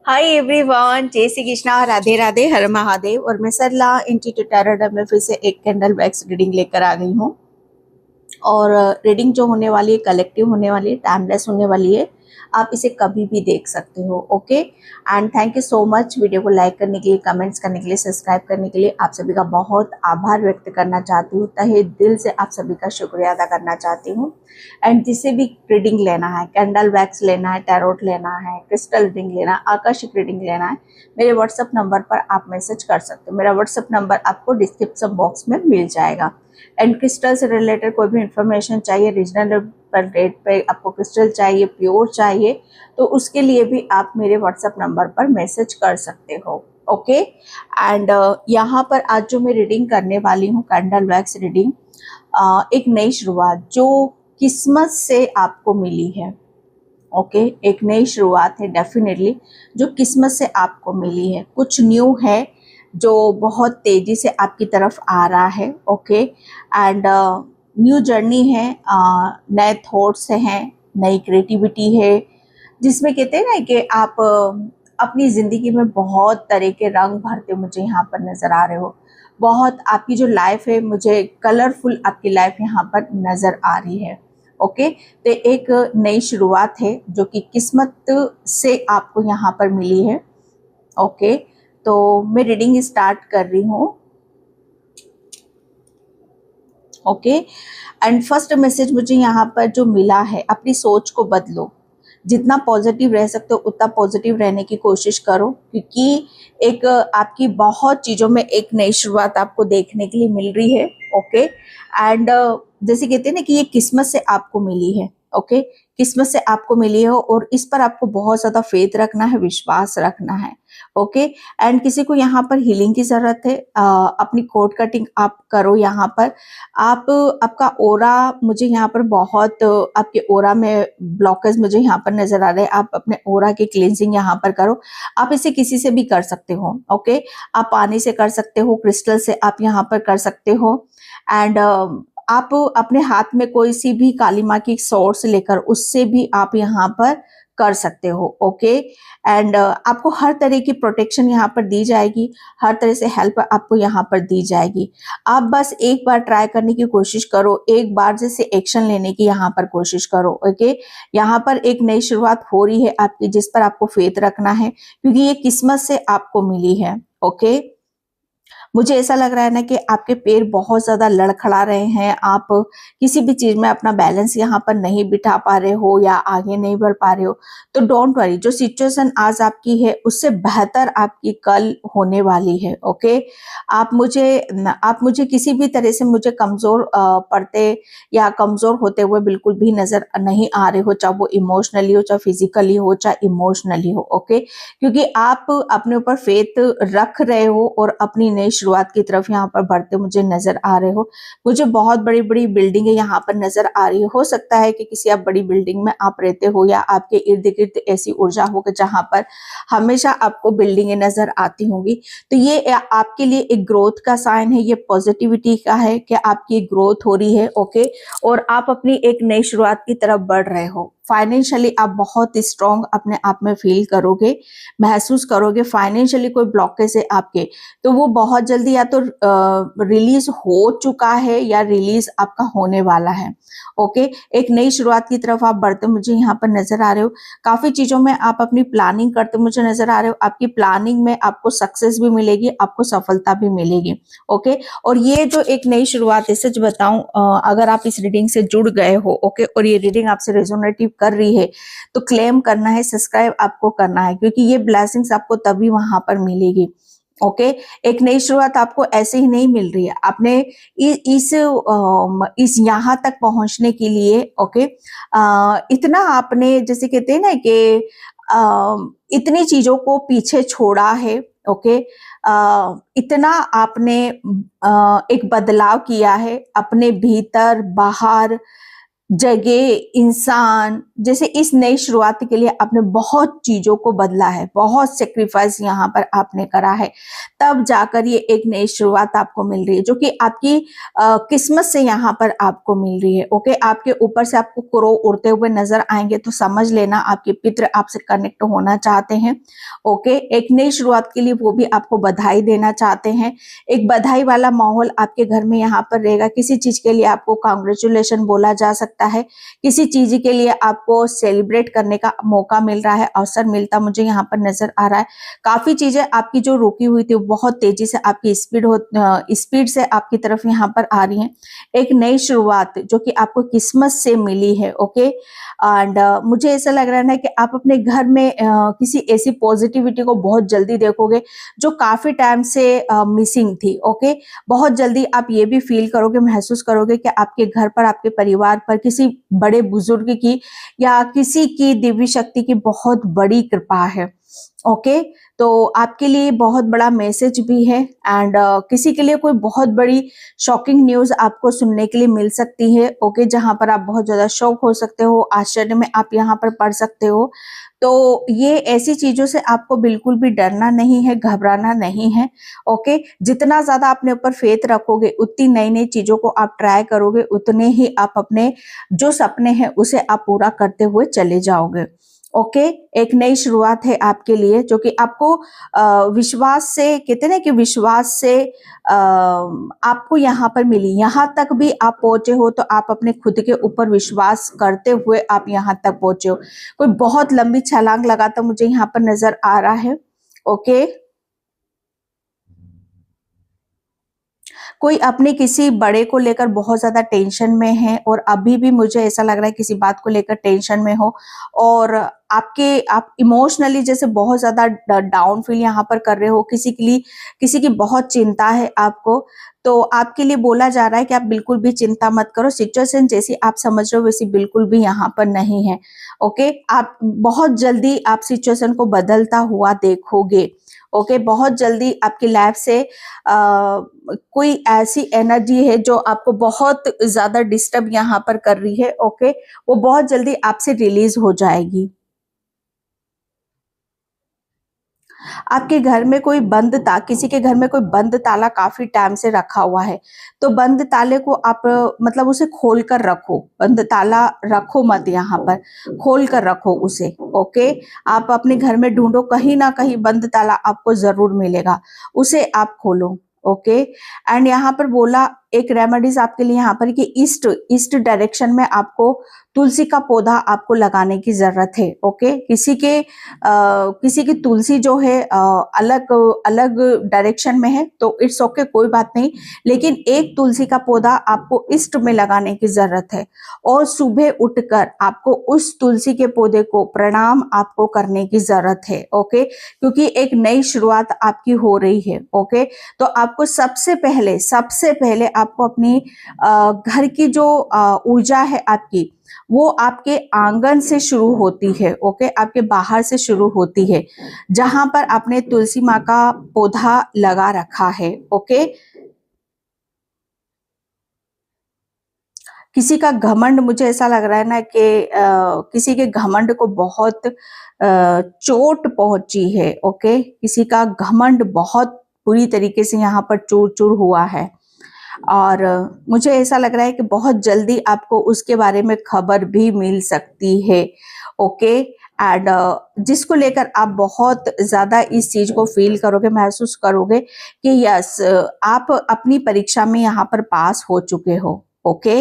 Hi everyone, जय श्री कृष्णा, राधे राधे, हर महादेव। और मैं सरला इंस्टीट्यूट टैरोट में फिर से एक कैंडल वैक्स रीडिंग लेकर आ गई हूँ। और रीडिंग जो होने वाली है कलेक्टिव होने वाली है, टाइमलेस होने वाली है। आप इसे कभी भी देख सकते हो। Okay, and thank you so much video को लाइक करने के लिए, कमेंट्स करने के लिए, सब्सक्राइब करने के लिए। आप सभी का बहुत आभार व्यक्त करना चाहती हूँ, तहे दिल से आप सभी का शुक्रिया अदा करना चाहती हूँ। एंड जिसे भी रीडिंग लेना है, कैंडल वैक्स लेना है, टैरोट लेना है, क्रिस्टल रीडिंग लेना है, आकर्षिक रीडिंग लेना है, मेरे व्हाट्सएप नंबर पर आप मैसेज कर सकते हो। मेरा व्हाट्सएप नंबर आपको डिस्क्रिप्शन बॉक्स में मिल जाएगा। एंड क्रिस्टल से रिलेटेड कोई भी इंफॉर्मेशन चाहिए, रीजनल पर रेट पे आपको क्रिस्टल चाहिए, प्योर चाहिए, तो उसके लिए भी आप मेरे व्हाट्सएप नंबर पर मैसेज कर सकते हो। ओके, एंड यहाँ पर आज जो मैं रीडिंग करने वाली हूँ, कैंडल वैक्स रीडिंग, एक नई शुरुआत जो किस्मत से आपको मिली है। ओके, एक नई शुरुआत है डेफिनेटली, जो किस्मत से आपको मिली है। कुछ न्यू है जो बहुत तेजी से आपकी तरफ आ रहा है। ओके, एंड न्यू जर्नी है, नए थॉट्स हैं, नई क्रिएटिविटी है, जिसमें कहते हैं ना कि आप अपनी ज़िंदगी में बहुत तरह के रंग भरते मुझे यहाँ पर नज़र आ रहे हो। बहुत आपकी जो लाइफ है, मुझे कलरफुल आपकी लाइफ यहाँ पर नज़र आ रही है। ओके, तो एक नई शुरुआत है जो कि किस्मत से आपको यहाँ पर मिली है। ओके, तो मैं रीडिंग स्टार्ट कर रही हूँ। ओके, एंड फर्स्ट मैसेज मुझे यहाँ पर जो मिला है, अपनी सोच को बदलो। जितना पॉजिटिव रह सकते हो उतना पॉजिटिव रहने की कोशिश करो, क्योंकि एक आपकी बहुत चीज़ों में एक नई शुरुआत आपको देखने के लिए मिल रही है। ओके, एंड जैसे कहते हैं ना कि ये किस्मत से आपको मिली है। ओके, किस्मत से आपको मिली है और इस पर आपको बहुत ज़्यादा फेथ रखना है, विश्वास रखना है। ओके, एंड किसी को यहाँ पर हीलिंग की ज़रूरत है, अपनी कोड कटिंग आप करो यहाँ पर। आप आपका ओरा मुझे यहाँ पर बहुत, आपके ओरा में ब्लॉकेज मुझे यहाँ पर नजर आ रहे हैं। आप अपने ओरा की क्लींजिंग यहाँ पर करो। आप इसे किसी से भी कर सकते हो। ओके, आप पानी से कर सकते हो, क्रिस्टल से आप यहाँ पर कर सकते हो, एंड आप अपने हाथ में कोई सी भी काली माँ की सोर्स लेकर उससे भी आप यहाँ पर कर सकते हो। ओके, एंड आपको हर तरह की प्रोटेक्शन यहाँ पर दी जाएगी, हर तरह से हेल्प आपको यहाँ पर दी जाएगी। आप बस एक बार ट्राई करने की कोशिश करो, एक बार जैसे एक्शन लेने की यहाँ पर कोशिश करो। ओके, यहाँ पर एक नई शुरुआत हो रही है आपकी, जिस पर आपको फेथ रखना है, क्योंकि ये किस्मत से आपको मिली है। ओके, मुझे ऐसा लग रहा है ना कि आपके पैर बहुत ज़्यादा लड़खड़ा रहे हैं, आप किसी भी चीज़ में अपना बैलेंस यहाँ पर नहीं बिठा पा रहे हो या आगे नहीं बढ़ पा रहे हो, तो डोंट वरी, जो सिचुएशन आज आपकी है उससे बेहतर आपकी कल होने वाली है। ओके, आप मुझे किसी भी तरह से मुझे कमज़ोर पड़ते या कमज़ोर होते हुए बिल्कुल भी नज़र नहीं आ रहे हो, चाहे वो इमोशनली हो, चाहे फिजिकली हो, चाहे इमोशनली हो। ओके, क्योंकि आप अपने ऊपर फेथ रख रहे हो और अपनी नई शुरुआत की तरफ यहाँ पर बढ़ते मुझे नजर आ रहे हो। मुझे बहुत बड़ी बड़ी बिल्डिंगें यहाँ पर नजर आ रही है। हो सकता है कि किसी आप बड़ी बिल्डिंग में आप रहते हो या आपके इर्द गिर्द ऐसी ऊर्जा हो कि जहाँ पर हमेशा आपको बिल्डिंगें नजर आती होंगी। तो ये आपके लिए एक ग्रोथ का साइन है, ये पॉजिटिविटी का है कि आपकी ग्रोथ हो रही है। ओके, और आप अपनी एक नई शुरुआत की तरफ बढ़ रहे हो। फाइनेंशियली आप बहुत स्ट्रांग अपने आप में फील करोगे, महसूस करोगे। फाइनेंशियली कोई ब्लॉकेज है आपके, तो वो बहुत जल्दी या तो रिलीज हो चुका है या रिलीज आपका होने वाला है। ओके, एक नई शुरुआत की तरफ आप बढ़ते मुझे यहाँ पर नजर आ रहे हो। काफी चीजों में आप अपनी प्लानिंग करते मुझे नजर आ रहे हो। आपकी प्लानिंग में आपको सक्सेस भी मिलेगी, आपको सफलता भी मिलेगी। ओके, और ये जो एक नई शुरुआत है, सच बताऊं, अगर आप इस रीडिंग से जुड़ गए हो, ओके, और ये रीडिंग आपसे रेजोनेटिव कर रही है, तो क्लेम करना है, सब्सक्राइब आपको करना है, क्योंकि ये ब्लेसिंग्स आपको तभी वहां पर मिलेगी। ओके, एक नई शुरुआत आपको ऐसे ही नहीं मिल रही है। आपने इस यहाँ तक पहुंचने के लिए, ओके, इतना आपने, जैसे कहते हैं ना कि इतनी चीजों को पीछे छोड़ा है। ओके, इतना आपने एक बदलाव किया है अपने भीतर बाहर, जगह, इंसान, जैसे इस नई शुरुआत के लिए आपने बहुत चीज़ों को बदला है, बहुत सैक्रिफाइस यहाँ पर आपने करा है, तब जाकर ये एक नई शुरुआत आपको मिल रही है, जो कि आपकी किस्मत से यहाँ पर आपको मिल रही है। ओके, आपके ऊपर से आपको क्रो उड़ते हुए नजर आएंगे, तो समझ लेना आपके पितृ आपसे कनेक्ट होना चाहते हैं। ओके, एक नई शुरुआत के लिए वो भी आपको बधाई देना चाहते हैं। एक बधाई वाला माहौल आपके घर में यहाँ पर रहेगा। किसी चीज के लिए आपको कांग्रेचुलेशन बोला जा सकता है, किसी चीज के लिए आपको सेलिब्रेट करने का मौका मिल रहा है, अवसर मिलता मुझे यहाँ पर नजर आ रहा है। काफी चीजें आपकी जो रुकी हुई थी वो बहुत तेजी से आपकी स्पीड से आपकी तरफ यहाँ पर आ रही है। एक नई शुरुआत जो कि आपको किस्मत से मिली है। ओके, एंड मुझे ऐसा लग रहा है ना कि आप अपने घर में किसी ऐसी पॉजिटिविटी को बहुत जल्दी देखोगे जो काफी टाइम से मिसिंग थी। ओके, बहुत जल्दी आप ये भी फील करोगे, महसूस करोगे कि आपके घर पर, आपके परिवार पर किसी बड़े बुजुर्ग की या किसी की दिव्य शक्ति की बहुत बड़ी कृपा है। ओके, तो आपके लिए बहुत बड़ा मैसेज भी है, एंड किसी के लिए कोई बहुत बड़ी शॉकिंग न्यूज आपको सुनने के लिए मिल सकती है। ओके, जहां पर आप बहुत ज्यादा शॉक हो सकते हो, आश्चर्य में आप यहाँ पर पड़ सकते हो। तो ये ऐसी चीजों से आपको बिल्कुल भी डरना नहीं है, घबराना नहीं है। ओके, जितना ज्यादा अपने ऊपर फेथ रखोगे, उतनी नई नई चीजों को आप ट्राई करोगे, उतने ही आप अपने जो सपने हैं उसे आप पूरा करते हुए चले जाओगे। ओके, एक नई शुरुआत है आपके लिए, जो कि आपको विश्वास से, कहते हैं ना कि विश्वास से आपको यहाँ पर मिली। यहाँ तक भी आप पहुंचे हो तो आप अपने खुद के ऊपर विश्वास करते हुए आप यहाँ तक पहुंचे हो। कोई बहुत लंबी छलांग लगाता मुझे यहाँ पर नजर आ रहा है। ओके, कोई अपने किसी बड़े को लेकर बहुत ज्यादा टेंशन में है, और अभी भी मुझे ऐसा लग रहा है किसी बात को लेकर टेंशन में हो, और आप इमोशनली जैसे बहुत ज्यादा डाउन फील यहाँ पर कर रहे हो, किसी के लिए किसी की बहुत चिंता है आपको। तो आपके लिए बोला जा रहा है कि आप बिल्कुल भी चिंता मत करो, सिचुएशन जैसी आप समझ रहे हो वैसी बिल्कुल भी यहाँ पर नहीं है। ओके, आप बहुत जल्दी आप सिचुएशन को बदलता हुआ देखोगे। ओके, बहुत जल्दी आपकी लाइफ से कोई ऐसी एनर्जी है जो आपको बहुत ज्यादा डिस्टर्ब यहाँ पर कर रही है। ओके, वो बहुत जल्दी आपसे रिलीज हो जाएगी। आपके घर में कोई किसी के घर में कोई बंद ताला काफी टाइम से रखा हुआ है, तो बंद ताले को आप मतलब उसे खोल कर रखो, बंद ताला रखो मत, यहाँ पर खोल कर रखो उसे। ओके, आप अपने घर में ढूंढो, कहीं ना कहीं बंद ताला आपको जरूर मिलेगा, उसे आप खोलो। ओके, एंड यहाँ पर बोला एक रेमेडीज आपके लिए यहाँ पर कि ईस्ट ईस्ट डायरेक्शन में आपको तुलसी का पौधा आपको लगाने की जरूरत है। ओके, किसी की तुलसी जो है अलग अलग डायरेक्शन में है तो इट्स ओके, कोई बात नहीं, लेकिन एक तुलसी का पौधा आपको ईस्ट में लगाने की जरूरत है, और सुबह उठकर आपको उस तुलसी के पौधे को प्रणाम आपको करने की जरूरत है। ओके, क्योंकि एक नई शुरुआत आपकी हो रही है। ओके, तो आपको सबसे पहले आपको अपनी घर की जो ऊर्जा है आपकी, वो आपके आंगन से शुरू होती है। ओके, आपके बाहर से शुरू होती है, जहां पर आपने तुलसी माँ का पौधा लगा रखा है। ओके, किसी का घमंड, मुझे ऐसा लग रहा है ना कि किसी के घमंड को बहुत चोट पहुंची है। ओके, किसी का घमंड बहुत बुरी तरीके से यहाँ पर चूर चूर हुआ है, और मुझे ऐसा लग रहा है कि बहुत जल्दी आपको उसके बारे में खबर भी मिल सकती है। ओके, एंड जिसको लेकर आप बहुत ज्यादा इस चीज को फील करोगे, महसूस करोगे कि यस, आप अपनी परीक्षा में यहाँ पर पास हो चुके हो। ओके,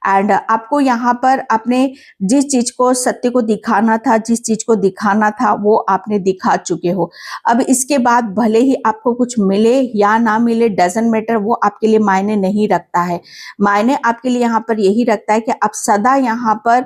एंड आपको यहाँ पर अपने जिस चीज को, सत्य को दिखाना था, जिस चीज को दिखाना था वो आपने दिखा चुके हो। अब इसके बाद भले ही आपको कुछ मिले या ना मिले, डजंट मैटर, वो आपके लिए मायने नहीं रखता है। मायने आपके लिए यहाँ पर यही रखता है कि आप सदा यहाँ पर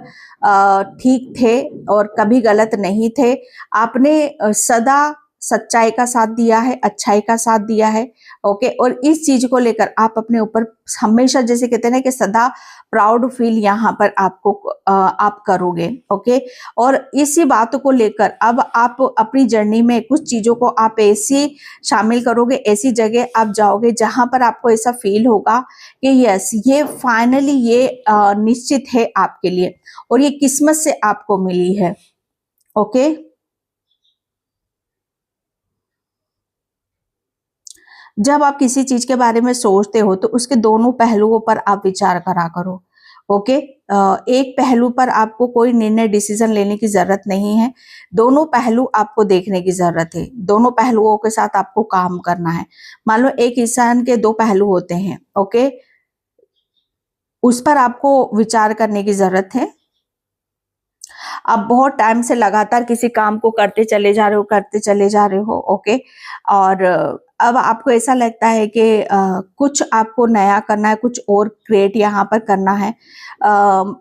ठीक थे और कभी गलत नहीं थे। आपने सदा सच्चाई का साथ दिया है, अच्छाई का साथ दिया है। ओके, और इस चीज को लेकर आप अपने ऊपर हमेशा, जैसे कहते हैं ना कि सदा प्राउड फील यहाँ पर आपको आप करोगे। ओके, और इसी बात को लेकर अब आप अपनी जर्नी में कुछ चीजों को आप ऐसी शामिल करोगे, ऐसी जगह आप जाओगे जहां पर आपको ऐसा फील होगा कि यस, ये फाइनली ये निश्चित है आपके लिए और ये किस्मत से आपको मिली है। ओके, जब आप किसी चीज के बारे में सोचते हो तो उसके दोनों पहलुओं पर आप विचार करा करो। ओके, एक पहलू पर आपको कोई निर्णय डिसीजन लेने की जरूरत नहीं है, दोनों पहलू आपको देखने की जरूरत है, दोनों पहलुओं के साथ आपको काम करना है। मान लो एक इंसान के दो पहलू होते हैं। ओके, उस पर आपको विचार करने की जरूरत है। आप बहुत टाइम से लगातार किसी काम को करते चले जा रहे हो, करते चले जा रहे हो। ओके, और अब आपको ऐसा लगता है कि कुछ आपको नया करना है, कुछ और क्रिएट यहाँ पर करना है,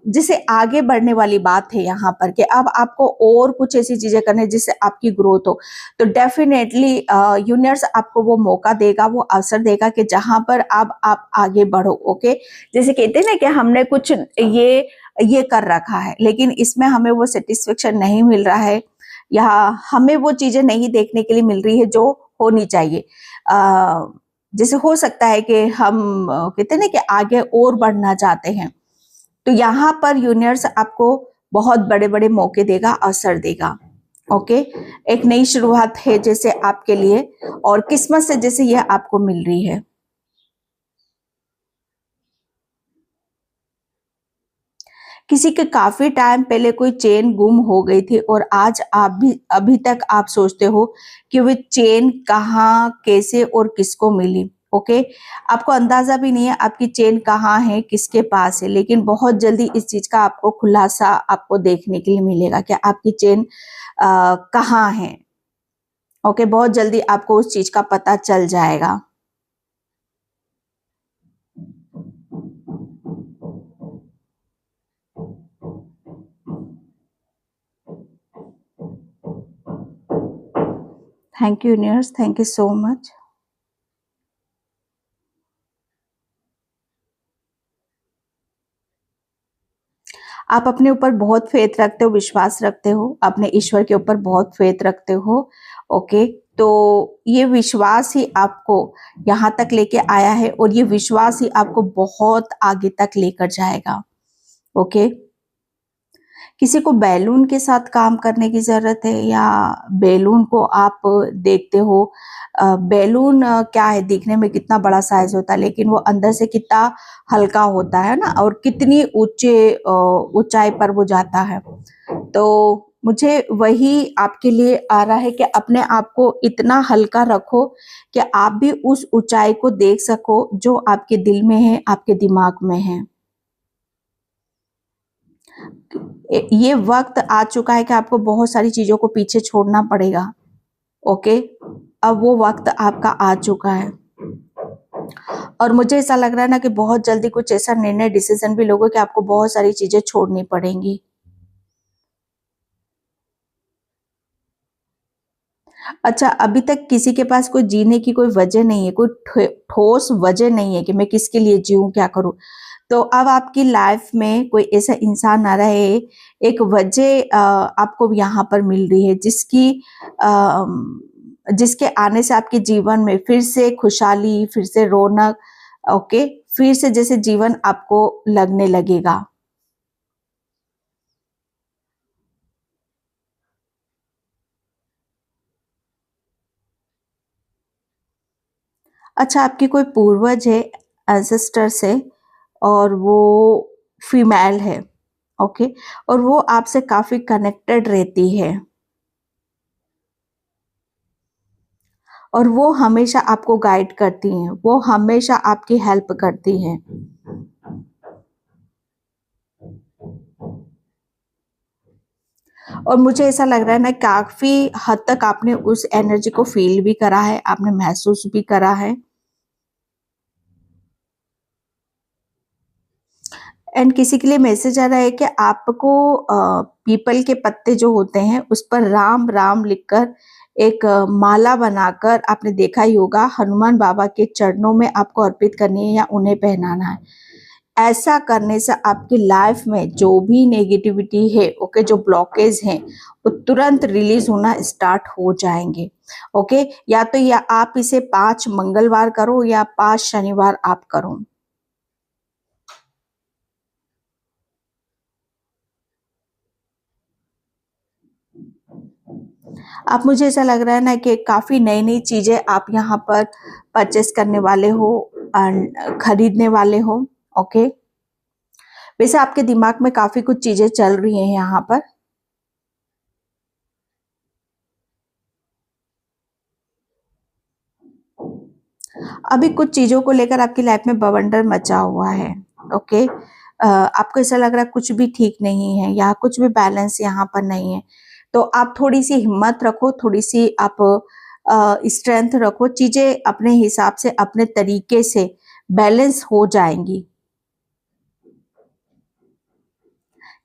जिससे आगे बढ़ने वाली बात है यहाँ पर कि अब आपको और कुछ ऐसी चीजें करनी है जिससे आपकी ग्रोथ हो। तो डेफिनेटली यूनिवर्स आपको वो मौका देगा, वो अवसर देगा कि जहां पर अब आप आगे बढ़ो। ओके, जैसे कहते हैं ना कि हमने कुछ ये कर रखा है लेकिन इसमें हमें वो सेटिस्फेक्शन नहीं मिल रहा है, या हमें वो चीजें नहीं देखने के लिए मिल रही है जो होनी चाहिए। जैसे हो सकता है कि हम कहते हैं ना कि आगे और बढ़ना चाहते हैं, तो यहाँ पर यूनिवर्स आपको बहुत बड़े बड़े मौके देगा, अवसर देगा। ओके, एक नई शुरुआत है जैसे आपके लिए, और किस्मत से जैसे यह आपको मिल रही है। किसी के काफी टाइम पहले कोई चेन गुम हो गई थी और आज आप भी अभी तक आप सोचते हो कि वो चेन कहाँ, कैसे और किसको मिली। ओके, आपको अंदाजा भी नहीं है आपकी चेन कहाँ है, किसके पास है, लेकिन बहुत जल्दी इस चीज का आपको खुलासा आपको देखने के लिए मिलेगा कि आपकी चेन कहाँ है। ओके, बहुत जल्दी आपको उस चीज का पता चल जाएगा। Thank you universe, thank you so much. आप अपने ऊपर बहुत फेथ रखते हो, विश्वास रखते हो, अपने ईश्वर के ऊपर बहुत फेथ रखते हो। ओके, तो ये विश्वास ही आपको यहाँ तक लेके आया है और ये विश्वास ही आपको बहुत आगे तक लेकर जाएगा। ओके, किसी को बैलून के साथ काम करने की जरूरत है, या बैलून को आप देखते हो, बैलून क्या है, दिखने में कितना बड़ा साइज होता है लेकिन वो अंदर से कितना हल्का होता है ना, और कितनी ऊंचाई पर वो जाता है। तो मुझे वही आपके लिए आ रहा है कि अपने आप को इतना हल्का रखो कि आप भी उस ऊंचाई को देख सको जो आपके दिल में है, आपके दिमाग में है। ये वक्त आ चुका है कि आपको बहुत सारी चीजों को पीछे छोड़ना पड़ेगा। ओके, अब वो वक्त आपका आ चुका है और मुझे ऐसा लग रहा है ना कि बहुत जल्दी कुछ ऐसा निर्णय, डिसीजन भी लोगे कि आपको बहुत सारी चीजें छोड़नी पड़ेंगी। अच्छा, अभी तक किसी के पास कोई जीने की कोई वजह नहीं है, कोई ठोस वजह नहीं है कि मैं किसके लिए जीऊं, क्या करूं। तो अब आपकी लाइफ में कोई ऐसा इंसान आ रहा है, एक वजह आपको यहाँ पर मिल रही है जिसके आने से आपके जीवन में फिर से खुशहाली, फिर से रौनक, ओके, फिर से जैसे जीवन आपको लगने लगेगा। अच्छा, आपकी कोई पूर्वज है, एंसेस्टर्स है, और वो फीमेल है। ओके, और वो आपसे काफी कनेक्टेड रहती है और वो हमेशा आपको गाइड करती हैं, वो हमेशा आपकी हेल्प करती हैं। और मुझे ऐसा लग रहा है ना, काफी हद तक आपने उस एनर्जी को फील भी करा है, आपने महसूस भी करा है। एंड किसी के लिए मैसेज आ रहा है कि आपको पीपल के पत्ते जो होते हैं उस पर राम राम लिखकर एक माला बनाकर, आपने देखा ही होगा, हनुमान बाबा के चरणों में आपको अर्पित करनी है या उन्हें पहनाना है। ऐसा करने से आपकी लाइफ में जो भी नेगेटिविटी है, ओके, जो ब्लॉकेज हैं, वो तुरंत रिलीज होना स्टार्ट हो जाएंगे। ओके, या तो या आप इसे 5 मंगलवार करो या 5 शनिवार आप करो। आप, मुझे ऐसा लग रहा है ना कि काफी नई नई चीजें आप यहाँ पर परचेस करने वाले हो, खरीदने वाले हो। ओके, वैसे आपके दिमाग में काफी कुछ चीजें चल रही हैं यहाँ पर। अभी कुछ चीजों को लेकर आपकी लाइफ में बवंडर मचा हुआ है। ओके, आपको ऐसा लग रहा है कुछ भी ठीक नहीं है या कुछ भी बैलेंस यहाँ पर नहीं है, तो आप थोड़ी सी हिम्मत रखो, थोड़ी सी आप स्ट्रेंथ रखो, चीजें अपने हिसाब से अपने तरीके से बैलेंस हो जाएंगी।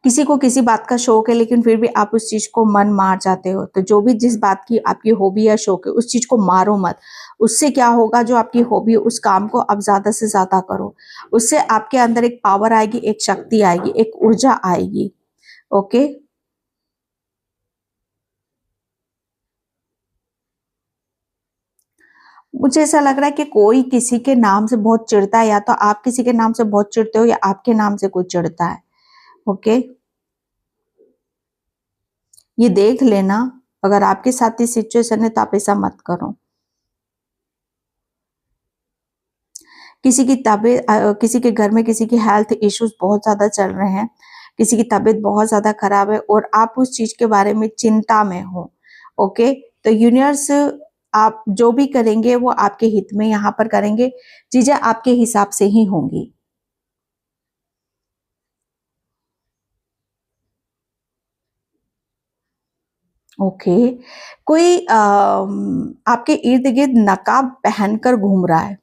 किसी को किसी बात का शौक है लेकिन फिर भी आप उस चीज को मन मार जाते हो, तो जो भी जिस बात की आपकी हॉबी या शौक है उस चीज को मारो मत। उससे क्या होगा, जो आपकी हॉबी है उस काम को आप ज्यादा से ज्यादा करो, उससे आपके अंदर एक पावर आएगी, एक शक्ति आएगी, एक ऊर्जा आएगी। ओके, मुझे ऐसा लग रहा है कि कोई किसी के नाम से बहुत चिढ़ता है, या तो आप किसी के नाम से बहुत चिढ़ते हो या आपके नाम से कोई चिढ़ता है। ओके, ये देख लेना, अगर आपके साथ ये सिचुएशन है तो आप ऐसा मत करो। किसी की तबीयत, किसी के घर में किसी की हेल्थ इश्यूज बहुत ज्यादा चल रहे हैं, किसी की तबीयत बहुत ज्यादा खराब है और आप उस चीज के बारे में चिंता में हो। ओके, तो यूनिवर्स आप जो भी करेंगे वो आपके हित में यहाँ पर करेंगे, चीजें आपके हिसाब से ही होंगी। ओके, कोई आपके इर्द गिर्द नकाब पहनकर घूम रहा है।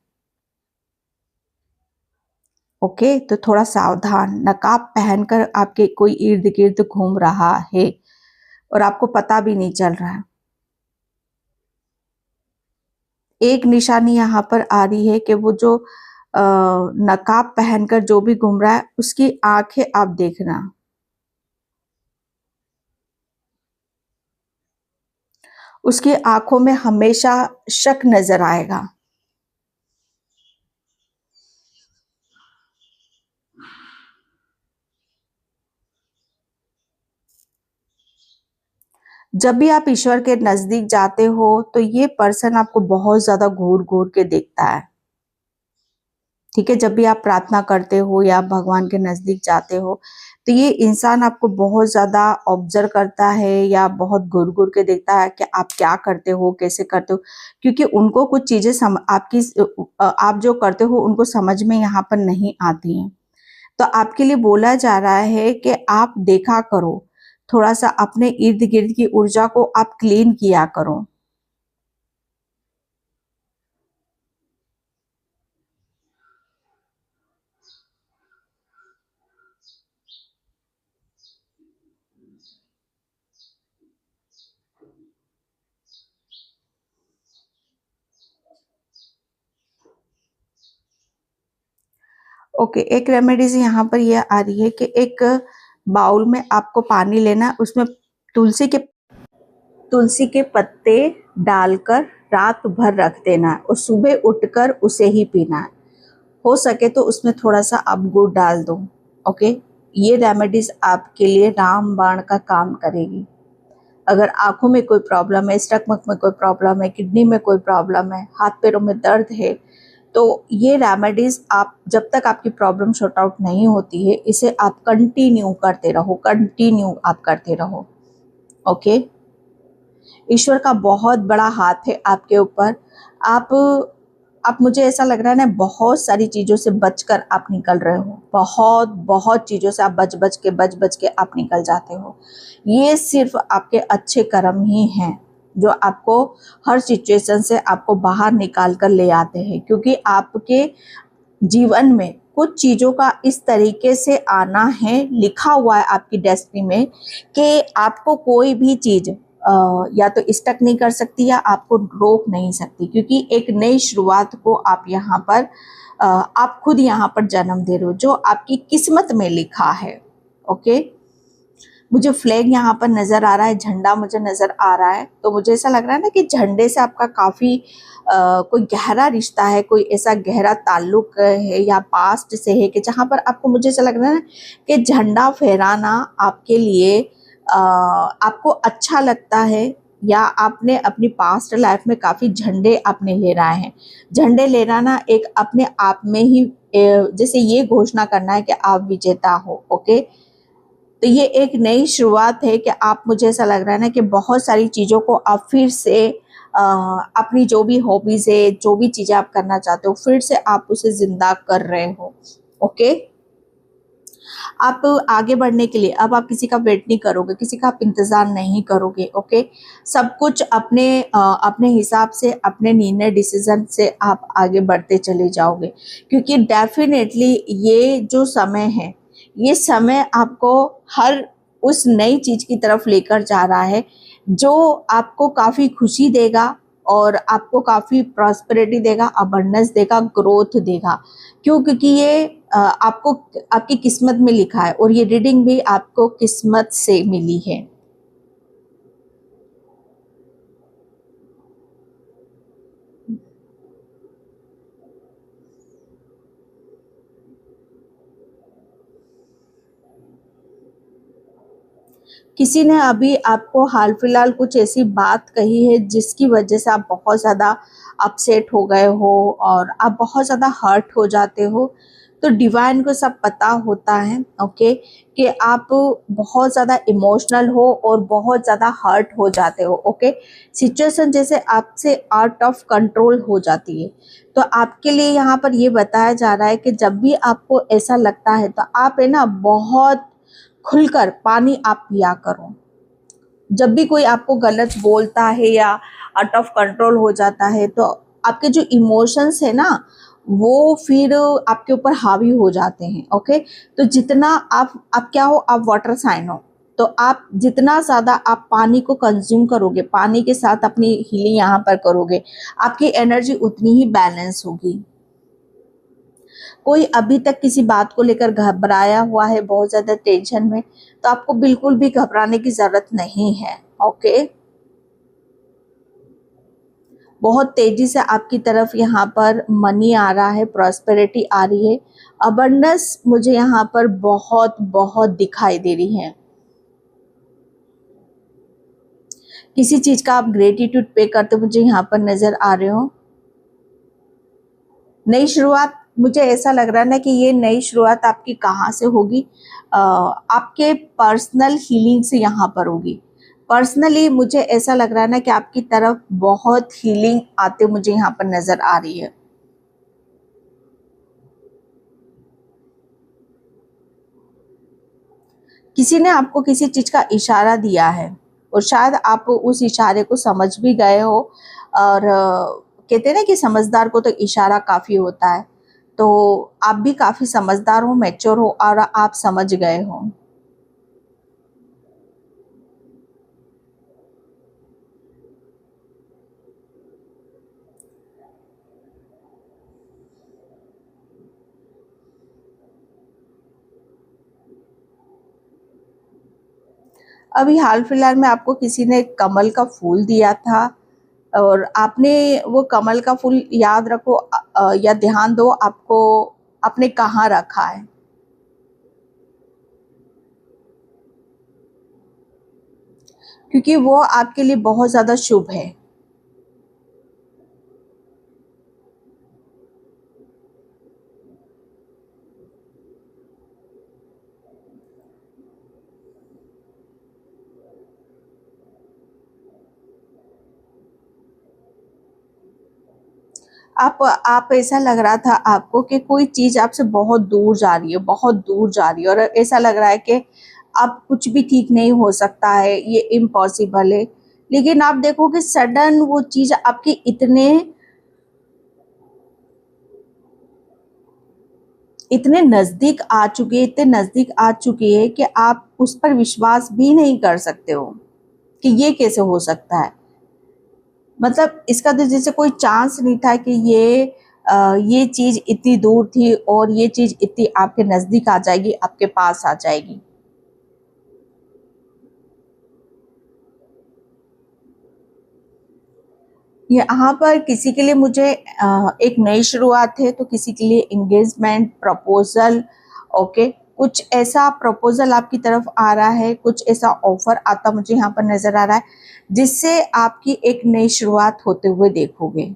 ओके, तो थोड़ा सावधान, नकाब पहनकर आपके कोई इर्द गिर्द घूम रहा है और आपको पता भी नहीं चल रहा है। एक निशानी यहाँ पर आ रही है कि वो जो नकाब पहनकर जो भी घूम रहा है उसकी आंखें आप देखना, उसकी आंखों में हमेशा शक नजर आएगा। जब भी आप ईश्वर के नजदीक जाते हो तो ये पर्सन आपको बहुत ज्यादा घूर घूर के देखता है। ठीक है, जब भी आप प्रार्थना करते हो या भगवान के नजदीक जाते हो तो ये इंसान आपको बहुत ज्यादा ऑब्जर्व करता है या बहुत घूर घूर के देखता है कि आप क्या करते हो, कैसे करते हो, क्योंकि उनको कुछ चीजें आपकी आप जो करते हो उनको समझ में यहाँ पर नहीं आती हैं। तो आपके लिए बोला जा रहा है कि आप देखा करो, थोड़ा सा अपने इर्द गिर्द की ऊर्जा को आप क्लीन किया करो। ओके, एक रेमेडीज यहाँ पर यह आ रही है कि एक बाउल में आपको पानी लेना, उसमें तुलसी के तुलसी के पत्ते डालकर रात भर रख देना है और सुबह उठकर उसे ही पीना है। हो सके तो उसमें थोड़ा सा आप गुड़ डाल दो। ओके, ये रेमेडीज आपके लिए रामबाण का काम करेगी। अगर आंखों में कोई प्रॉब्लम है, स्टमक में कोई प्रॉब्लम है, किडनी में कोई प्रॉब्लम है, हाथ पैरों में दर्द है, तो ये रेमेडीज आप जब तक आपकी प्रॉब्लम शॉर्ट आउट नहीं होती है, इसे आप कंटिन्यू करते रहो, कंटिन्यू आप करते रहो। ओके, ईश्वर का बहुत बड़ा हाथ है आपके ऊपर। आप आप मुझे ऐसा लग रहा है ना, बहुत सारी चीज़ों से बचकर आप निकल रहे हो, बहुत बहुत चीज़ों से आप बच बच के आप निकल जाते हो। ये सिर्फ आपके अच्छे कर्म ही हैं जो आपको हर सिचुएशन से आपको बाहर निकाल कर ले आते हैं, क्योंकि आपके जीवन में कुछ चीज़ों का इस तरीके से आना है, लिखा हुआ है आपकी डेस्टिनी में कि आपको कोई भी चीज़ या तो स्टक नहीं कर सकती या आपको रोक नहीं सकती, क्योंकि एक नई शुरुआत को आप यहाँ पर आप खुद यहाँ पर जन्म दे रहे हो, जो आपकी किस्मत में लिखा है। ओके, मुझे फ्लैग यहाँ पर नज़र आ रहा है, झंडा मुझे नज़र आ रहा है, तो मुझे ऐसा लग रहा है ना कि झंडे से आपका काफ़ी कोई गहरा रिश्ता है, कोई ऐसा गहरा ताल्लुक है या पास्ट से है कि जहाँ पर आपको, मुझे ऐसा लग रहा है ना कि झंडा फहराना आपके लिए आपको अच्छा लगता है, या आपने अपनी पास्ट लाइफ में काफ़ी झंडे आपने लहराए हैं। झंडे लहराना एक अपने आप में ही जैसे ये घोषणा करना है कि आप विजेता हो। ओके, तो ये एक नई शुरुआत है कि आप, मुझे ऐसा लग रहा है ना कि बहुत सारी चीज़ों को आप फिर से अपनी जो भी हॉबीज़ है, जो भी चीज़ें आप करना चाहते हो, फिर से आप उसे ज़िंदा कर रहे हो। ओके, आप आगे बढ़ने के लिए अब आप किसी का वेट नहीं करोगे, किसी का आप इंतज़ार नहीं करोगे। ओके, सब कुछ अपने हिसाब से, अपने निर्णय डिसीजन से आप आगे बढ़ते चले जाओगे, क्योंकि डेफिनेटली ये जो समय है, ये समय आपको हर उस नई चीज़ की तरफ लेकर जा रहा है जो आपको काफ़ी खुशी देगा और आपको काफ़ी प्रॉस्पेरिटी देगा, अबंडेंस देगा, ग्रोथ देगा। क्यों? क्योंकि ये आपको आपकी किस्मत में लिखा है और ये रीडिंग भी आपको किस्मत से मिली है। किसी ने अभी आपको हाल फिलहाल कुछ ऐसी बात कही है जिसकी वजह से आप बहुत ज़्यादा अपसेट हो गए हो और आप बहुत ज़्यादा हर्ट हो जाते हो। तो डिवाइन को सब पता होता है, ओके, कि आप बहुत ज़्यादा इमोशनल हो और बहुत ज़्यादा हर्ट हो जाते हो। ओके, सिचुएशन जैसे आपसे आउट ऑफ कंट्रोल हो जाती है। तो आपके लिए यहाँ पर ये बताया जा रहा है कि जब भी आपको ऐसा लगता है तो आप है ना, बहुत खुलकर पानी आप पिया करो। जब भी कोई आपको गलत बोलता है या आउट ऑफ कंट्रोल हो जाता है तो आपके जो इमोशंस है ना, वो फिर आपके ऊपर हावी हो जाते हैं। ओके, तो जितना आप क्या हो, आप वाटर साइन हो, तो आप जितना ज़्यादा आप पानी को कंज्यूम करोगे, पानी के साथ अपनी हीलिंग यहाँ पर करोगे, आपकी एनर्जी उतनी ही बैलेंस होगी। कोई अभी तक किसी बात को लेकर घबराया हुआ है, बहुत ज़्यादा टेंशन में, तो आपको बिल्कुल भी घबराने की ज़रूरत नहीं है। ओके, बहुत तेज़ी से आपकी तरफ यहाँ पर मनी आ रहा है, प्रॉस्पेरिटी आ रही है, अबंडेंस मुझे यहाँ पर बहुत बहुत दिखाई दे रही है। किसी चीज़ का आप ग्रेटिट्यूड पे करते मुझे यहाँ पर नज़र आ रहे हो। नई शुरुआत, मुझे ऐसा लग रहा है ना कि ये नई शुरुआत आपकी कहाँ से होगी, आपके पर्सनल हीलिंग से यहाँ पर होगी। पर्सनली मुझे ऐसा लग रहा है ना कि आपकी तरफ बहुत हीलिंग आते मुझे यहाँ पर नज़र आ रही है। किसी ने आपको किसी चीज़ का इशारा दिया है और शायद आप उस इशारे को समझ भी गए हो, और कहते हैं ना कि समझदार को तो इशारा काफ़ी होता है, तो आप भी काफ़ी समझदार हो, मैच्योर हो और आप समझ गए हो। अभी हाल फिलहाल में आपको किसी ने कमल का फूल दिया था और आपने वो कमल का फूल, याद रखो या ध्यान दो आपको आपने कहाँ रखा है, क्योंकि वो आपके लिए बहुत ज़्यादा शुभ है। आप ऐसा लग रहा था आपको कि कोई चीज़ आपसे बहुत दूर जा रही है, बहुत दूर जा रही है, और ऐसा लग रहा है कि अब कुछ भी ठीक नहीं हो सकता है, ये इम्पॉसिबल है। लेकिन आप देखो कि सडन वो चीज़ आपके इतने इतने नज़दीक आ चुके, इतने नज़दीक आ चुकी है कि आप उस पर विश्वास भी नहीं कर सकते हो कि ये कैसे हो सकता है। मतलब इसका तो जैसे कोई चांस नहीं था कि ये चीज़ इतनी दूर थी और ये चीज़ इतनी आपके नज़दीक आ जाएगी, आपके पास आ जाएगी। यहाँ पर किसी के लिए मुझे एक नई शुरुआत है, तो किसी के लिए एंगेजमेंट, प्रपोजल, ओके, कुछ ऐसा प्रपोजल आपकी तरफ आ रहा है, कुछ ऐसा ऑफर आता मुझे यहाँ पर नज़र आ रहा है जिससे आपकी एक नई शुरुआत होते हुए देखोगे।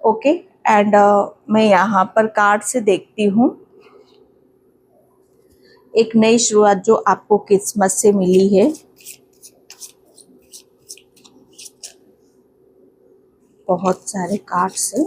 ओके, एंड मैं यहाँ पर कार्ड से देखती हूँ एक नई शुरुआत जो आपको किस्मत से मिली है। बहुत सारे कार्ड्स हैं।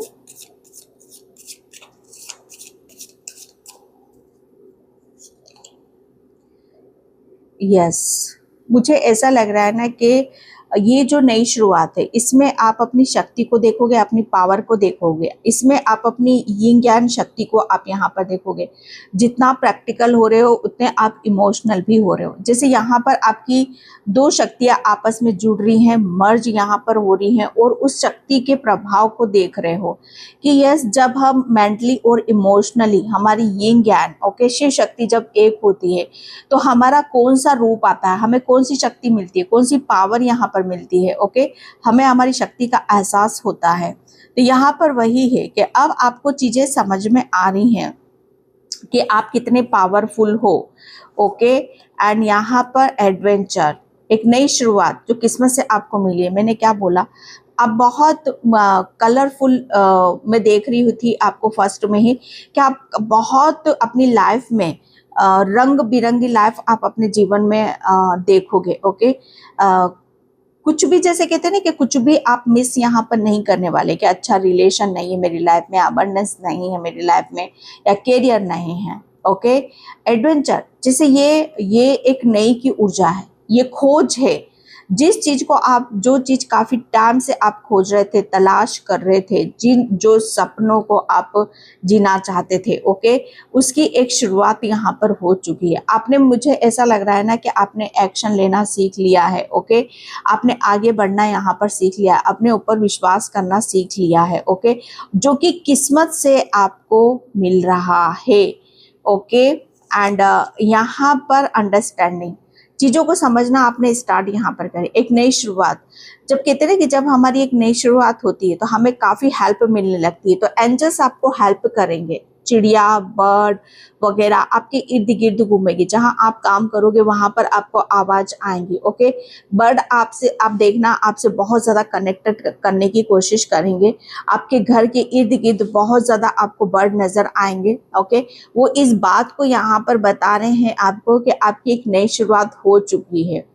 यस, मुझे ऐसा लग रहा है ना कि ये जो नई शुरुआत है इसमें आप अपनी शक्ति को देखोगे, अपनी पावर को देखोगे, इसमें आप अपनी यिंग ज्ञान शक्ति को आप यहाँ पर देखोगे। जितना प्रैक्टिकल हो रहे हो उतने आप इमोशनल भी हो रहे हो। जैसे यहाँ पर आपकी दो शक्तियाँ आपस में जुड़ रही हैं, मर्ज यहाँ पर हो रही हैं और उस शक्ति के प्रभाव को देख रहे हो कि यस, जब हम मेंटली और इमोशनली हमारी यिंग ज्ञान, ओके, शिव शक्ति जब एक होती है तो हमारा कौन सा रूप आता है, हमें कौन सी शक्ति मिलती है, कौन सी पावर यहाँ पर मिलती है, ओके, हमें हमारी शक्ति का एहसास होता है। तो यहाँ पर वही है कि अब आपको चीज़ें समझ में आ रही हैं कि आप कितने पावरफुल हो, ओके। एंड यहाँ पर एडवेंचर, एक नई शुरुआत जो किस्मत से आपको मिली है। मैंने क्या बोला, आप बहुत कलरफुल मैं देख रही थी आपको फर्स्ट में ही कि आप बहुत अपनी लाइफ में रंग बिरंगी लाइफ आप अपने जीवन में देखोगे, ओके। कुछ भी, जैसे कहते हैं ना कि कुछ भी आप मिस यहाँ पर नहीं करने वाले कि अच्छा रिलेशन नहीं है मेरी लाइफ में, अबंडेंस नहीं है मेरी लाइफ में, या कैरियर नहीं है, ओके। एडवेंचर, जैसे ये एक नई की ऊर्जा है, ये खोज है। जिस चीज को आप, जो चीज काफी टाइम से आप खोज रहे थे, तलाश कर रहे थे, जो सपनों को आप जीना चाहते थे, ओके, उसकी एक शुरुआत यहाँ पर हो चुकी है। आपने, मुझे ऐसा लग रहा है ना कि आपने एक्शन लेना सीख लिया है, ओके, आपने आगे बढ़ना यहाँ पर सीख लिया है, अपने ऊपर विश्वास करना सीख लिया है, ओके, जो कि किस्मत से आपको मिल रहा है, ओके। एंड यहाँ पर अंडरस्टैंडिंग, चीज़ों को समझना आपने स्टार्ट यहाँ पर करें। एक नई शुरुआत, जब कहते हैं कि जब हमारी एक नई शुरुआत होती है तो हमें काफ़ी हेल्प मिलने लगती है, तो एंजल्स आपको हेल्प करेंगे। चिड़िया, बर्ड वगैरह आपके इर्द गिर्द घूमेगी, जहाँ आप काम करोगे वहाँ पर आपको आवाज़ आएंगी, ओके। बर्ड आपसे, आप देखना, आपसे बहुत ज़्यादा कनेक्टेड करने की कोशिश करेंगे। आपके घर के इर्द गिर्द बहुत ज़्यादा आपको बर्ड नज़र आएंगे, ओके। वो इस बात को यहाँ पर बता रहे हैं आपको कि आपकी एक नई शुरुआत हो चुकी है।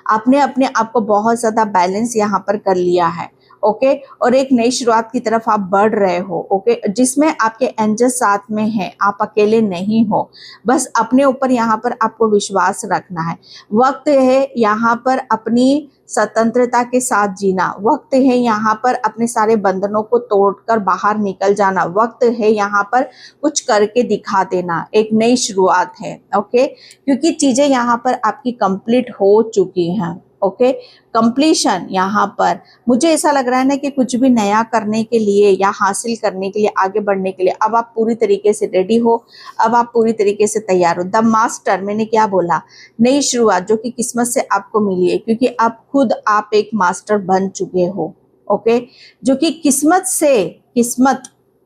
आपने अपने आप को बहुत ज़्यादा बैलेंस यहाँ पर कर लिया है, ओके। और एक नई शुरुआत की तरफ आप बढ़ रहे हो, ओके, जिसमें आपके एंजल साथ में हैं, आप अकेले नहीं हो। बस अपने ऊपर यहाँ पर आपको विश्वास रखना है। वक्त है यहाँ पर अपनी स्वतंत्रता के साथ जीना, वक्त है यहाँ पर अपने सारे बंधनों को तोड़कर बाहर निकल जाना, वक्त है यहाँ पर कुछ करके दिखा देना। एक नई शुरुआत है, ओके, क्योंकि चीज़ें यहाँ पर आपकी कंप्लीट हो चुकी हैं, ओके। कंप्लीशन, यहाँ पर मुझे ऐसा लग रहा है ना कि कुछ भी नया करने के लिए या हासिल करने के लिए, आगे बढ़ने के लिए अब आप पूरी तरीके से रेडी हो, अब आप पूरी तरीके से तैयार हो। द मास्टर, मैंने क्या बोला, नई शुरुआत जो कि किस्मत से आपको मिली है, क्योंकि अब खुद आप एक मास्टर बन चुके हो, ओके, जो कि किस्मत से, किस्मत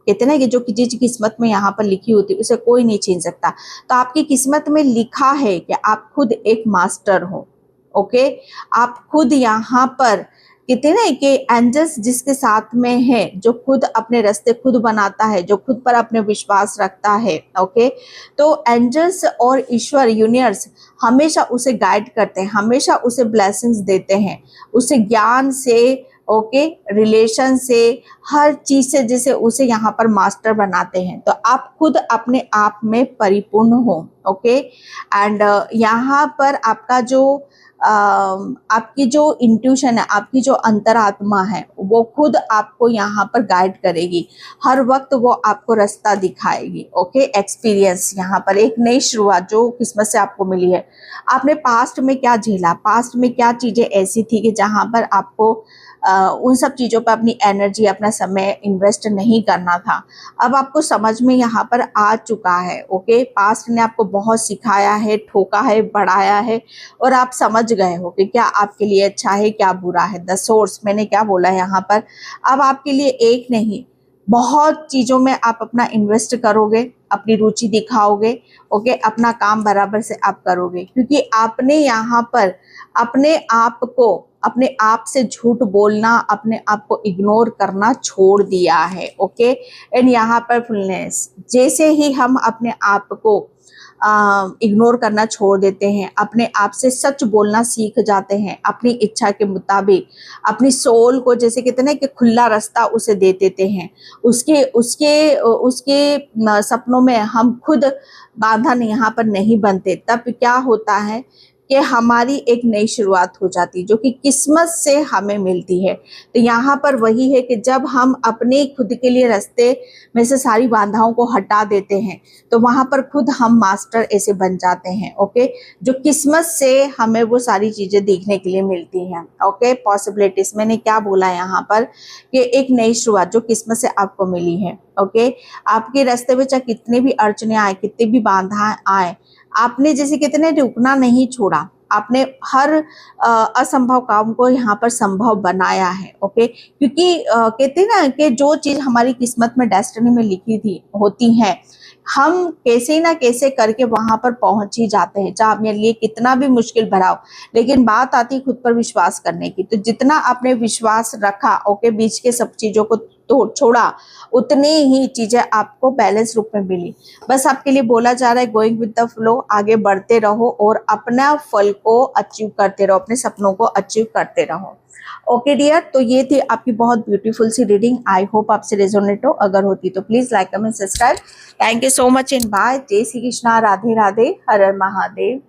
कहते हैं ना कि जो चीज किस्मत में यहाँ पर लिखी होती है उसे कोई नहीं छीन सकता। तो आपकी किस्मत में लिखा है कि आप खुद एक मास्टर हो, ओके। आप खुद यहाँ पर कहते हैं ना कि एंजल्स जिसके साथ में है, जो खुद अपने रास्ते खुद बनाता है, जो खुद पर अपने विश्वास रखता है, ओके। तो एंजल्स और ईश्वर, यूनिवर्स हमेशा उसे गाइड करते हैं, हमेशा उसे ब्लेसिंग्स देते हैं, उसे ज्ञान से ओके, रिलेशन से, हर चीज से जैसे उसे यहाँ पर मास्टर बनाते हैं। तो आप खुद अपने आप में परिपूर्ण हो। ओके, एंड यहाँ पर आपका जो आपकी जो इंट्यूशन है, आपकी जो अंतरात्मा है, वो खुद आपको यहाँ पर गाइड करेगी, हर वक्त वो आपको रास्ता दिखाएगी। ओके, एक्सपीरियंस यहाँ पर एक नई शुरुआत जो किस्मत से आपको मिली है। आपने पास्ट में क्या झेला, पास्ट में क्या चीजें ऐसी थी कि जहाँ पर आपको उन सब चीज़ों पर अपनी एनर्जी, अपना समय इन्वेस्ट नहीं करना था। अब आपको समझ में यहाँ पर आ चुका है। ओके, पास्ट ने आपको बहुत सिखाया है, ठोका है, बढ़ाया है, और आप समझ गए हो कि क्या आपके लिए अच्छा है, क्या बुरा है। द सोर्स, मैंने क्या बोला यहाँ पर, अब आपके लिए एक नहीं, बहुत चीज़ों में आप अपना इन्वेस्ट करोगे, अपनी रुचि दिखाओगे। ओके, अपना काम बराबर से आप करोगे, क्योंकि आपने यहाँ पर अपने आप को, अपने आप से झूठ बोलना, अपने आप को इग्नोर करना छोड़ दिया है। ओके, एंड यहाँ पर फुलनेस, जैसे ही हम अपने आप को इग्नोर करना छोड़ देते हैं, अपने आप से सच बोलना सीख जाते हैं, अपनी इच्छा के मुताबिक अपनी सोल को, जैसे कहते हैं कि खुला रास्ता उसे दे देते हैं, उसके उसके उसके सपनों में हम खुद बांधन यहाँ पर नहीं बनते, तब क्या होता है कि हमारी एक नई शुरुआत हो जाती, जो कि किस्मत से हमें मिलती है। तो यहाँ पर वही है कि जब हम अपने खुद के लिए रास्ते में से सारी बाधाओं को हटा देते हैं, तो वहाँ पर खुद हम मास्टर ऐसे बन जाते हैं। ओके, जो किस्मत से हमें वो सारी चीज़ें देखने के लिए मिलती हैं। ओके, पॉसिबिलिटीज, मैंने क्या बोला यहाँ पर कि एक नई शुरुआत जो किस्मत से आपको मिली है। ओके, आपके रास्ते में चाहे कितने भी अड़चने आए, कितने भी बाधाएं आए, आपने जैसे कितने रुकना नहीं छोड़ा, आपने हर असंभव काम को यहाँ पर संभव बनाया है। ओके, क्योंकि कहते हैं ना कि जो चीज हमारी किस्मत में, डेस्टिनी में लिखी थी होती है, हम कैसे ना कैसे करके वहां पर पहुंच ही जाते हैं, चाहे मेरे लिए कितना भी मुश्किल भरा हो। लेकिन बात आती है खुद पर विश्वास करने की, तो जितना आपने विश्वास रखा, ओके, बीच के सब चीजों को तो छोड़ा, उतनी ही चीजें आपको बैलेंस रूप में मिली। बस आपके लिए बोला जा रहा है, गोइंग विद द फ्लो, आगे बढ़ते रहो और अपना फल को अचीव करते रहो, अपने सपनों को अचीव करते रहो। ओके डियर, तो ये थी आपकी बहुत ब्यूटीफुल सी रीडिंग। आई होप आपसे रेजोनेट हो, अगर होती तो please like, comment, subscribe. Thank you so much and bye. जय श्री कृष्णा, राधे राधे, हर हर महादेव।